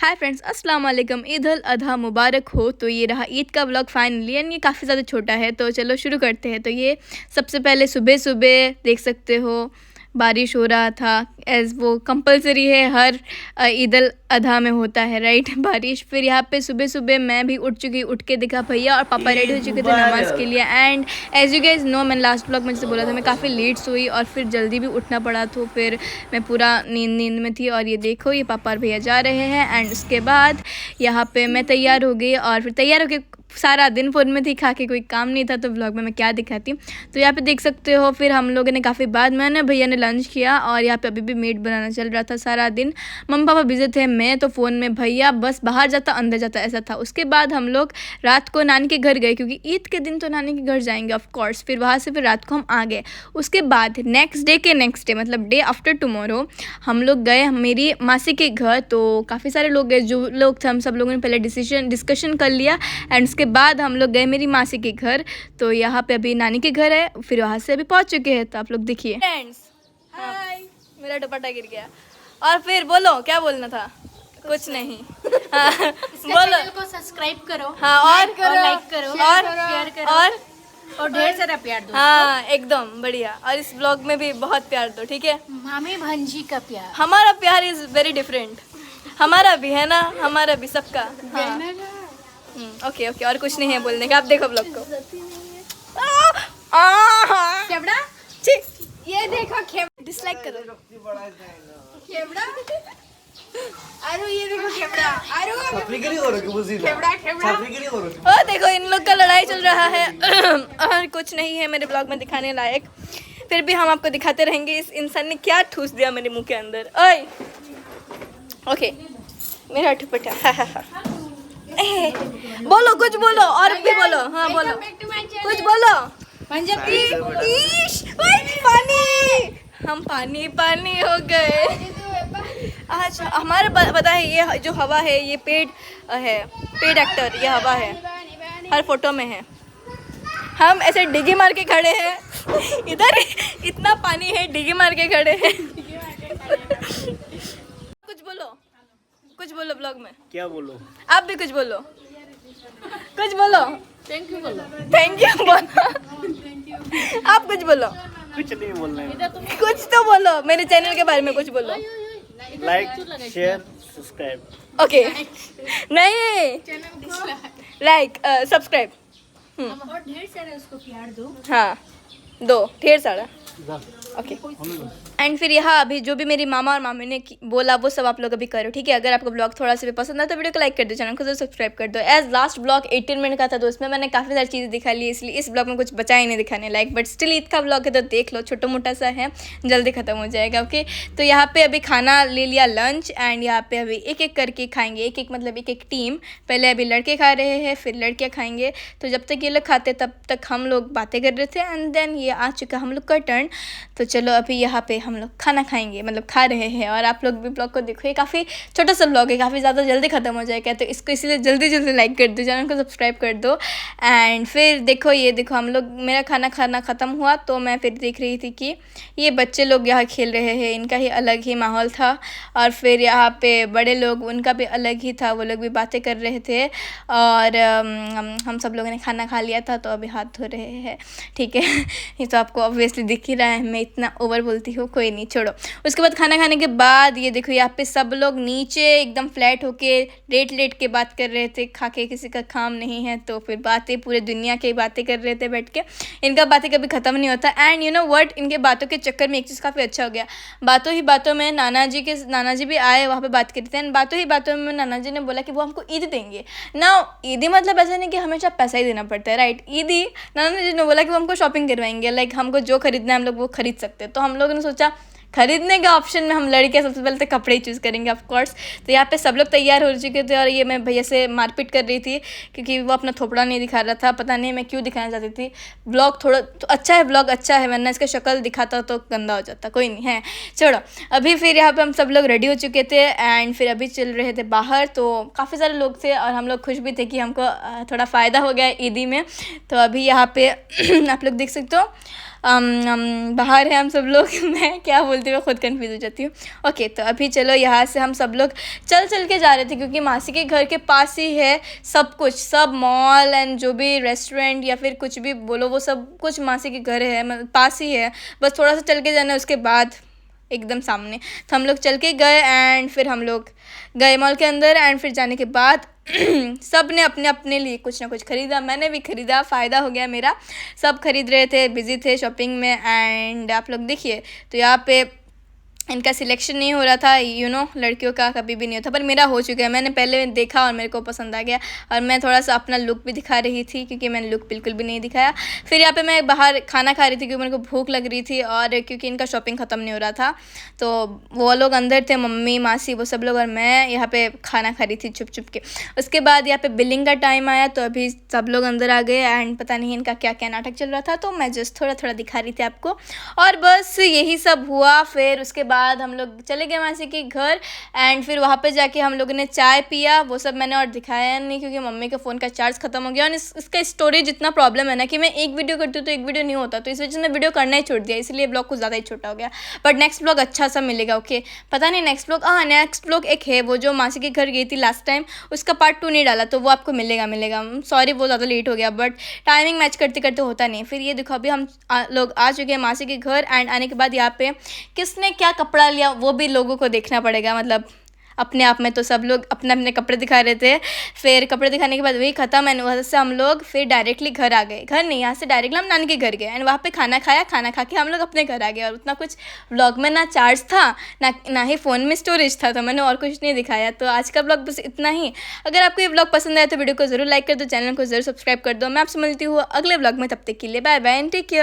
Hi friends, अस्सलाम वालेकुम। ईद उल अधा मुबारक हो। तो ये रहा ईद का व्लॉग फाइनली, एंड ये काफ़ी ज़्यादा छोटा है, तो चलो शुरू करते हैं। तो ये सबसे पहले सुबह सुबह देख सकते हो बारिश हो रहा था, एज़ वो कंपलसरी है हर ईद उल अधा में होता है, राइट, बारिश। फिर यहाँ पे सुबह सुबह मैं भी उठ के देखा भैया और पापा रेडी हो चुके थे नमाज़ के लिए। And as you guys know, मैंने लास्ट ब्लॉग में जैसे बोला था मैं काफ़ी लेट सोई और फिर जल्दी भी उठना पड़ा, तो फिर मैं पूरा नींद में थी। और ये देखो, ये पापा और भैया जा रहे हैं। एंड उसके बाद यहाँ पे मैं तैयार हो गई और फिर तैयार होके सारा दिन फ़ोन में थी, खा के कोई काम नहीं था, तो व्लॉग में मैं क्या दिखाती। तो यहाँ पे देख सकते हो, फिर हम लोगों ने काफ़ी बाद मैंने भैया ने लंच किया और यहाँ पे अभी भी मीट बनाना चल रहा था सारा दिन। मम्मी पापा बिजी थे, मैं तो फ़ोन में, भैया बस बाहर जाता अंदर जाता ऐसा था। उसके बाद हम लोग रात को नानी के घर गए, क्योंकि ईद के दिन तो नानी के घर जाएंगे ऑफ कोर्स। फिर वहाँ से फिर रात को हम आ गए। उसके बाद नेक्स्ट डे मतलब डे आफ्टर टुमारो हम लोग गए मेरी मासी के घर। तो काफ़ी सारे लोग गए, जो लोग थे हम सब लोगों ने पहले डिस्कशन कर लिया। एंड उसके बाद हम लोग गए मेरी मासी के घर। तो यहाँ पे अभी नानी के घर है, फिर वहाँ से अभी पहुँच चुके हैं। तो आप लोग देखिए फ्रेंड्स। हाय, मेरा दुपट्टा गिर गया। और फिर बोलो, क्या बोलना था? कुछ नहीं। हाँ, बोलो। चैनल को सब्सक्राइब करो, हाँ, और लाइक करो, और शेयर करो और ढेर सारा प्यार दो। हाँ, एकदम बढ़िया। और इस ब्लॉग में भी बहुत प्यार दो, ठीक है? मामी भंजी का प्यार, हमारा प्यार इज़ वेरी डिफरेंट। हमारा भी है ना, हमारा भी, सबका। हाँ, ओके ओके, और कुछ नहीं है बोलने का। आप देखो ब्लॉग को। खेबड़ा, ठीक, ये देखो डिसलाइक करो। खेबड़ा, अरे ये देखो खेबड़ा, ओ देखो, इन लोग का लड़ाई चल रहा है। और कुछ नहीं है मेरे ब्लॉग में दिखाने लायक, फिर भी हम आपको दिखाते रहेंगे। इस इंसान ने क्या ठूस दिया मेरे मुंह के अंदर। ओए ओके, मेरा दुपट्टा। बोलो, कुछ बोलो, और भी बोलो। हाँ बोलो, कुछ बोलो। पंजाबी पानी, हम पानी पानी हो गए। आज हमारे पता है, ये जो हवा है ये पेड एक्टर, ये हवा है, हर फोटो में है। हम ऐसे डिगी मार के खड़े हैं, इधर इतना पानी है, डिगी मार के खड़े हैं। कुछ बोलो ब्लॉग में। क्या बोलो? आप भी कुछ बोलो, कुछ बोलो। थैंक यू बोलो, थैंक यू बोलो। आप कुछ बोलो। कुछ नहीं बोलना है। कुछ तो बोलो, मेरे चैनल के बारे में कुछ बोलो। Like, share, subscribe. ओके, नहीं, लाइक सब्सक्राइब। और ढेर सारा उसको प्यार दो। हाँ, दो ढेर सारा। ओके। एंड फिर यहाँ अभी जो भी मेरी मामा और मामी ने बोला वो सब आप लोग अभी करो, ठीक है? अगर आपको ब्लॉग थोड़ा सा भी पसंद आए तो वीडियो को लाइक कर दो, चैनल को सब्सक्राइब कर दो। एज लास्ट ब्लॉग 18 मिनट का था, तो उसमें मैंने काफ़ी सारी चीज़ें दिखा ली, इसलिए इस ब्लॉग में कुछ बचा ही नहीं दिखाने लायक। बट स्टिल ईद का ब्लॉग है तो देख लो, छोटा मोटा सा है, जल्दी ख़त्म हो जाएगा। ओके, तो यहाँ पे अभी खाना ले लिया लंच, एंड यहाँ पे अभी एक एक करके खाएंगे, एक एक टीम। पहले अभी लड़के खा रहे हैं, फिर लड़कियाँ खाएंगे। तो जब तक ये लोग खाते तब तक हम लोग बातें कर रहे थे, एंड देन ये आ चुका हम लोग का टर्न। तो चलो अभी यहाँ पे हम लोग खाना खाएंगे, मतलब खा रहे हैं। और आप लोग भी ब्लॉग को देखो, ये काफ़ी छोटा सा ब्लॉग है, काफ़ी ज़्यादा जल्दी ख़त्म हो जाएगा, तो इसको इसीलिए जल्दी लाइक कर दो, चैनल को सब्सक्राइब कर दो। एंड फिर देखो, ये देखो, हम लोग, मेरा खाना ख़त्म हुआ तो मैं फिर देख रही थी कि ये बच्चे लोग यहाँ खेल रहे हैं, इनका ही अलग ही माहौल था। और फिर यहाँ पे बड़े लोग, उनका भी अलग ही था, वो लोग भी बातें कर रहे थे। और हम सब लोगों ने खाना खा लिया था, तो अभी हाथ धो रहे हैं, ठीक है? ये तो आपको ऑब्वियसली दिख ही रहा है, मैं इतना ओवर बोलती हूँ, कोई नहीं, छोड़ो। उसके बाद खाना खाने के बाद ये देखो, यहाँ पे सब लोग नीचे एकदम फ्लैट होके लेट के बात कर रहे थे, खा के, किसी का काम नहीं है, तो फिर बातें पूरे दुनिया की बातें कर रहे थे बैठ के। इनका बातें कभी ख़त्म नहीं होता। एंड यू नो व्हाट, इनके बातों के चक्कर में एक चीज़ काफ़ी अच्छा हो गया, बातों ही बातों में नाना जी भी आए, वहाँ पे बात करते हैं। बातों ही बातों में नाना जी ने बोला कि वो हमको ईद देंगे ना। ईदी मतलब ऐसा नहीं कि हमेशा पैसा ही देना पड़ता है, राइट? ईदी, नाना जी ने बोला कि वो हमको शॉपिंग करवाएंगे, लाइक हमको जो खरीदना है हम लोग वो खरीद सकते हैं। तो हम लोगों ने सोचा खरीदने के ऑप्शन में हम लड़के सबसे पहले तो कपड़े ही चूज़ करेंगे ऑफ कोर्स। तो यहाँ पे सब लोग तैयार हो चुके थे और ये मैं भैया से मारपीट कर रही थी क्योंकि वो अपना थोपड़ा नहीं दिखा रहा था। पता नहीं मैं क्यों दिखाना चाहती थी। ब्लॉग थोड़ा तो अच्छा है, ब्लॉग अच्छा है, वरना इसका शक्ल दिखाता तो गंदा हो जाता। कोई नहीं है, छोड़ो। अभी फिर यहाँ पे हम सब लोग रेडी हो चुके थे एंड फिर अभी चल रहे थे बाहर। तो काफ़ी सारे लोग थे और हम लोग खुश भी थे कि हमको थोड़ा फ़ायदा हो गया ईदी में। तो अभी यहाँ पे आप लोग देख सकते हो बाहर है हम सब लोग मैं क्या बोलती हूँ, खुद कंफ्यूज हो जाती हूँ। ओके, तो अभी चलो यहाँ से हम सब लोग चल के जा रहे थे क्योंकि मासी के घर के पास ही है सब कुछ, सब मॉल एंड जो भी रेस्टोरेंट या फिर कुछ भी बोलो वो सब कुछ मासी के घर है, मतलब पास ही है, बस थोड़ा सा चल के जाना है उसके बाद एकदम सामने। तो हम लोग चल के गए एंड फिर हम लोग गए मॉल के अंदर एंड फिर जाने के बाद सब ने अपने अपने लिए कुछ ना कुछ ख़रीदा, मैंने भी ख़रीदा, फ़ायदा हो गया मेरा। सब खरीद रहे थे, बिज़ी थे शॉपिंग में एंड आप लोग देखिए तो यहाँ पे इनका सिलेक्शन नहीं हो रहा था, लड़कियों का कभी भी नहीं होता, पर मेरा हो चुका है। मैंने पहले देखा और मेरे को पसंद आ गया और मैं थोड़ा सा अपना लुक भी दिखा रही थी क्योंकि मैंने लुक बिल्कुल भी नहीं दिखाया। फिर यहाँ पे मैं बाहर खाना खा रही थी क्योंकि मेरे को भूख लग रही थी और क्योंकि इनका शॉपिंग ख़त्म नहीं हो रहा था, तो वो लोग अंदर थे, मम्मी मासी वो सब लोग, और मैं यहाँ पर खाना खा रही थी छुप के। उसके बाद यहाँ पर बिलिंग का टाइम आया तो अभी सब लोग अंदर आ गए एंड पता नहीं इनका क्या क्या नाटक चल रहा था, तो मैं जस्ट थोड़ा दिखा रही थी आपको और बस यही सब हुआ। फिर उसके बाद हम लोग चले गए मासी के घर एंड फिर वहाँ पे जाके हम लोगों ने चाय पिया, वो सब मैंने और दिखाया नहीं क्योंकि मम्मी के फ़ोन का चार्ज ख़त्म हो गया और इसका स्टोरेज इतना प्रॉब्लम है ना कि मैं एक वीडियो करती हूँ तो एक वीडियो नहीं होता, तो इस वजह से मैं वीडियो करना ही छोड़ दिया, इसलिए ब्लॉग कुछ ज़्यादा ही छोटा हो गया। बट नेक्स्ट ब्लॉग अच्छा सा मिलेगा। ओके, पता नहीं नेक्स्ट ब्लॉग एक है वो जो मासी के घर गई थी लास्ट टाइम, उसका पार्ट 2 नहीं डाला, तो वो आपको मिलेगा। सॉरी वो ज़्यादा लेट हो गया, बट टाइमिंग मैच करते होता नहीं। फिर ये देखो अभी हम लोग आ चुके हैं मासी के घर एंड आने के बाद यहाँ पे किसने क्या कपड़ा लिया वो भी लोगों को देखना पड़ेगा, मतलब अपने आप में तो सब लोग अपने अपने कपड़े दिखा रहे थे। फिर कपड़े दिखाने के बाद वही ख़त्म एंड वहाँ से हम लोग फिर डायरेक्टली घर आ गए, घर नहीं यहाँ से डायरेक्टली हम नानी के घर गए एंड वहाँ पे खाना खाया, खाना खा के हम लोग अपने घर आ गए। और उतना कुछ व्लॉग में ना चार्ज था ना ही फ़ोन में स्टोरेज था, तो मैंने और कुछ नहीं दिखाया। तो आज का ब्लॉग बस इतना ही। अगर आपको ये ब्लॉग पसंद आया तो वीडियो को ज़रूर लाइक कर दो, चैनल को ज़रूर सब्सक्राइब कर दो। मैं आपसे मिलती हूँ अगले ब्लॉग में, तब तक के लिए bye bye and take care.